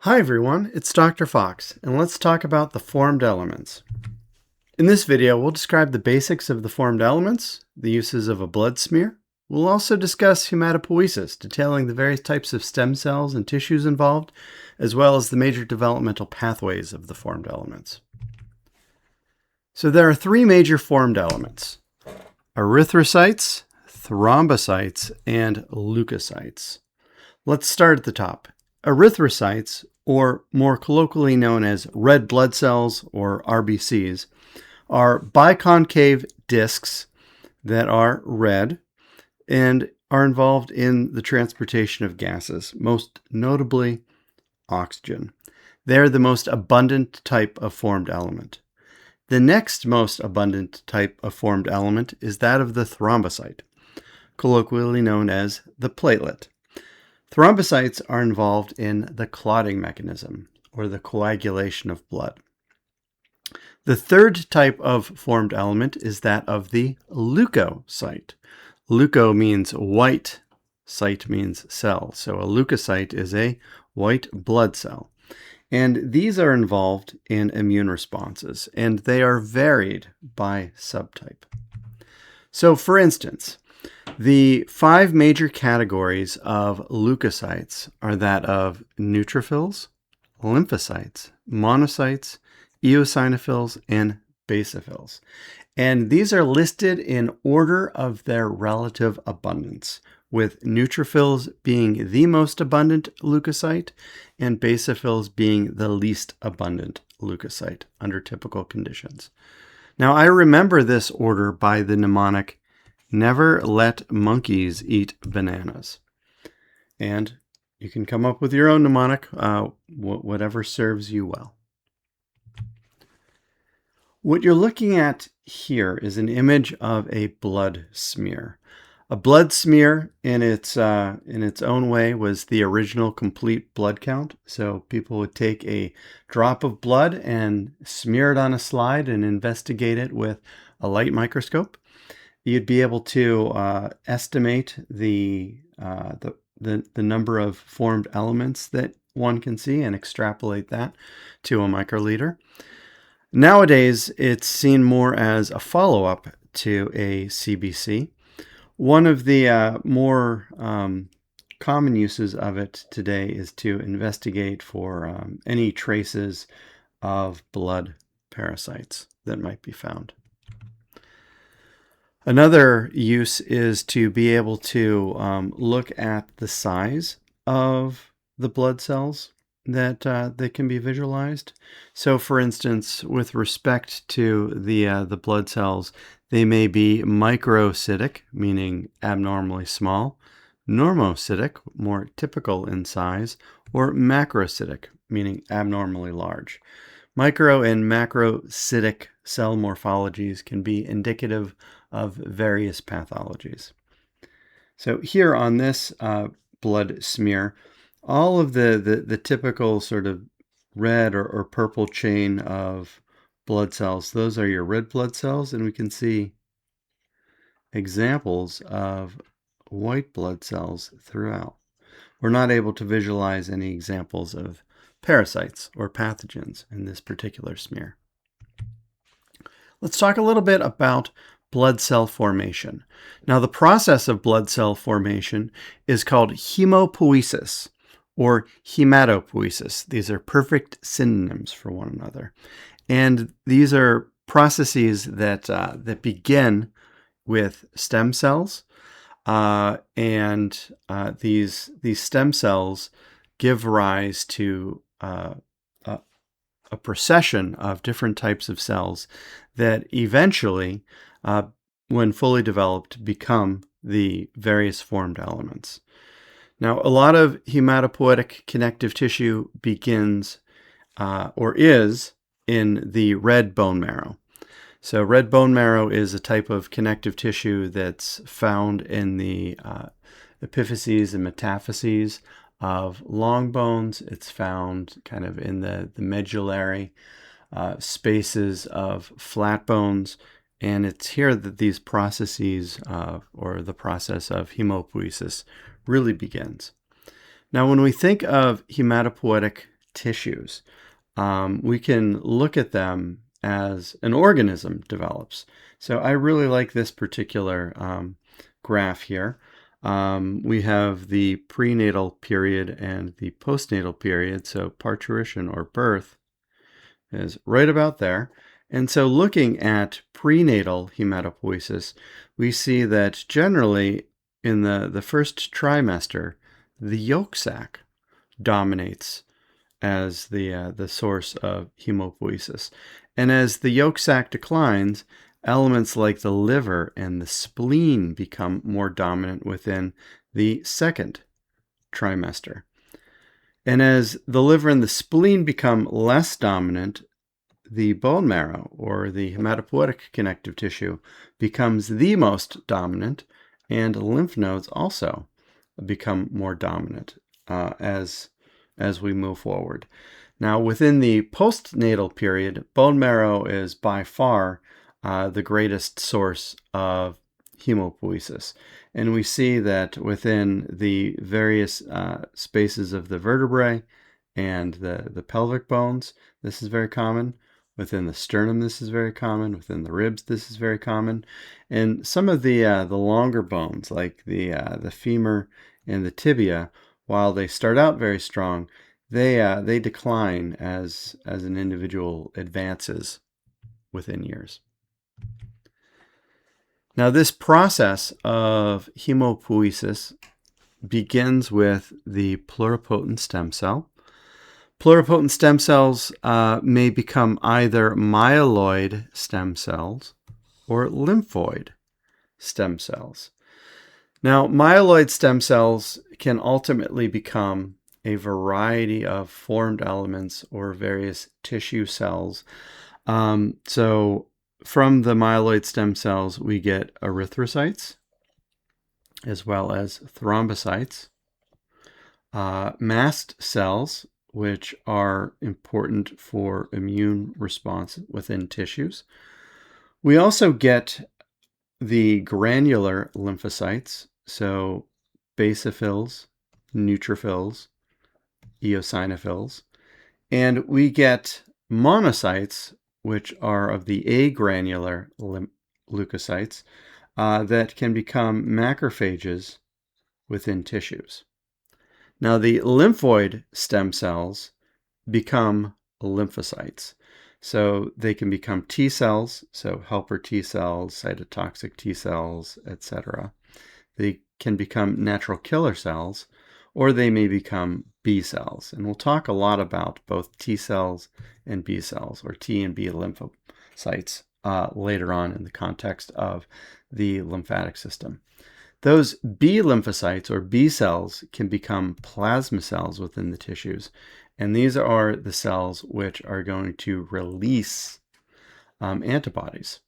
Hi everyone, it's Dr. Fox, and let's talk about the formed elements. In this video, we'll describe the basics of the formed elements, the uses of a blood smear. We'll also discuss hematopoiesis, detailing the various types of stem cells and tissues involved, as well as the major developmental pathways of the formed elements. So there are three major formed elements: erythrocytes, thrombocytes, and leukocytes. Let's start at the top. Erythrocytes, or more colloquially known as red blood cells or RBCs, are biconcave discs that are red and are involved in the transportation of gases, most notably oxygen. They are the most abundant type of formed element. The next most abundant type of formed element is that of the thrombocyte, colloquially known as the platelet. Thrombocytes are involved in the clotting mechanism, or the coagulation of blood. The third type of formed element is that of the leukocyte. Leuko means white, cyte means cell, so a leukocyte is a white blood cell. And these are involved in immune responses, and they are varied by subtype. So, for instance, the five major categories of leukocytes are that of neutrophils, lymphocytes, monocytes, eosinophils, and basophils. And these are listed in order of their relative abundance, with neutrophils being the most abundant leukocyte and basophils being the least abundant leukocyte under typical conditions. Now, I remember this order by the mnemonic, "Never let monkeys eat bananas." And you can come up with your own mnemonic, whatever serves you well. What you're looking at here is an image of a blood smear. A blood smear in its own way was the original complete blood count. So people would take a drop of blood and smear it on a slide and investigate it with a light microscope. You'd be able to estimate the number of formed elements that one can see and extrapolate that to a microliter. Nowadays, it's seen more as a follow-up to a CBC. One of the more common uses of it today is to investigate for any traces of blood parasites that might be found. Another use is to be able to look at the size of the blood cells that can be visualized. So, for instance, with respect to the blood cells, they may be microcytic, meaning abnormally small, normocytic, more typical in size, or macrocytic, meaning abnormally large. Micro and macrocytic cell morphologies can be indicative of various pathologies. So here on this blood smear, all of the typical sort of red or purple chain of blood cells, those are your red blood cells, and we can see examples of white blood cells throughout. We're not able to visualize any examples of parasites or pathogens in this particular smear. Let's talk a little bit about blood cell formation. Now, the process of blood cell formation is called hemopoiesis or hematopoiesis. These are perfect synonyms for one another. And these are processes that begin with stem cells, and these stem cells give rise to a procession of different types of cells that eventually, when fully developed, become the various formed elements. Now, a lot of hematopoietic connective tissue begins or is in the red bone marrow. So red bone marrow is a type of connective tissue that's found in the epiphyses and metaphyses of long bones. It's found kind of in the medullary spaces of flat bones. And it's here that these processes, or the process of hemopoiesis, really begins. Now, when we think of hematopoietic tissues. We can look at them as an organism develops. So I really like this particular graph here. We have the prenatal period and the postnatal period. So parturition or birth is right about there. And so looking at prenatal hematopoiesis, we see that generally in the first trimester, the yolk sac dominates as the source of hemopoiesis. And as the yolk sac declines, elements like the liver and the spleen become more dominant within the second trimester. And as the liver and the spleen become less dominant, the bone marrow or the hematopoietic connective tissue becomes the most dominant, and lymph nodes also become more dominant as we move forward. Now, within the postnatal period, bone marrow is by far the greatest source of hemopoiesis. And we see that within the various spaces of the vertebrae and the pelvic bones, this is very common. Within the sternum, this is very common. Within the ribs, this is very common. And some of the longer bones, like the femur and the tibia, while they start out very strong, they decline as an individual advances within years. Now, this process of hemopoiesis begins with the pluripotent stem cell. Pluripotent stem cells may become either myeloid stem cells or lymphoid stem cells. Now, myeloid stem cells can ultimately become a variety of formed elements or various tissue cells. So from the myeloid stem cells, we get erythrocytes as well as thrombocytes, mast cells, which are important for immune response within tissues. We also get the granular lymphocytes, so basophils, neutrophils, eosinophils, and we get monocytes, which are of the agranular leukocytes, that can become macrophages within tissues. Now, the lymphoid stem cells become lymphocytes. So they can become T cells, so helper T cells, cytotoxic T cells, etc. They can become natural killer cells, or they may become B cells. And we'll talk a lot about both T cells and B cells, or T and B lymphocytes, later on in the context of the lymphatic system. Those B lymphocytes or B cells can become plasma cells within the tissues, and these are the cells which are going to release antibodies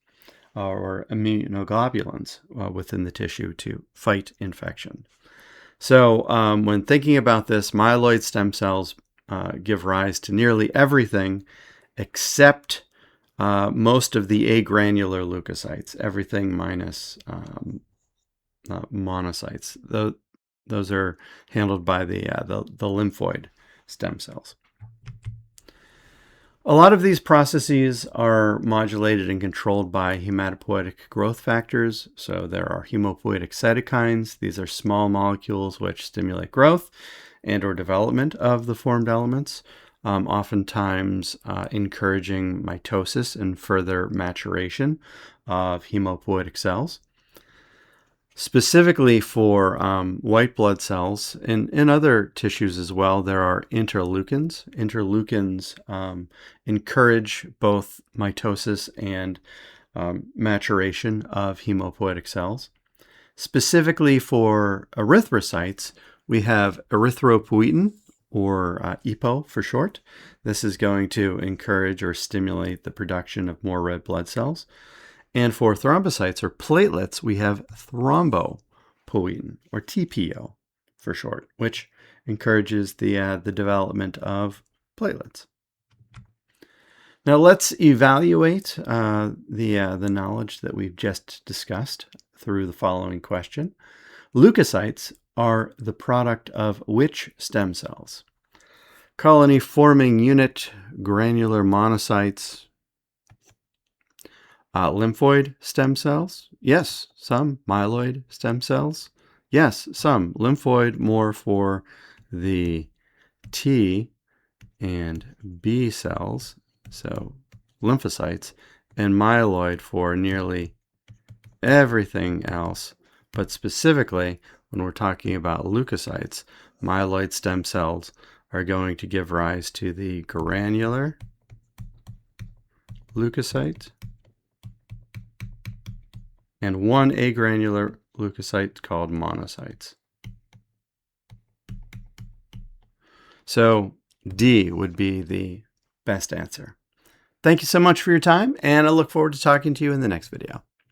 or immunoglobulins within the tissue to fight infection. So when thinking about this, myeloid stem cells give rise to nearly everything except most of the agranular leukocytes, everything minus monocytes. Those are handled by the lymphoid stem cells. A lot of these processes are modulated and controlled by hematopoietic growth factors. So there are hemopoietic cytokines. These are small molecules which stimulate growth and or development of the formed elements, oftentimes encouraging mitosis and further maturation of hemopoietic cells. Specifically for white blood cells and in other tissues as well, there are interleukins. Interleukins encourage both mitosis and maturation of hemopoietic cells. Specifically for erythrocytes, we have erythropoietin, or EPO for short. This is going to encourage or stimulate the production of more red blood cells. And for thrombocytes or platelets, we have thrombopoietin, or TPO for short, which encourages the development of platelets. Now let's evaluate the knowledge that we've just discussed through the following question. Leukocytes are the product of which stem cells? colony-forming unit granular monocytes. Lymphoid stem cells? Yes, some. Myeloid stem cells? Yes, some. Lymphoid more for the T and B cells, so lymphocytes, and myeloid for nearly everything else. But specifically, when we're talking about leukocytes, myeloid stem cells are going to give rise to the granular leukocyte and one agranular leukocyte called monocytes. So D would be the best answer. Thank you so much for your time, and I look forward to talking to you in the next video.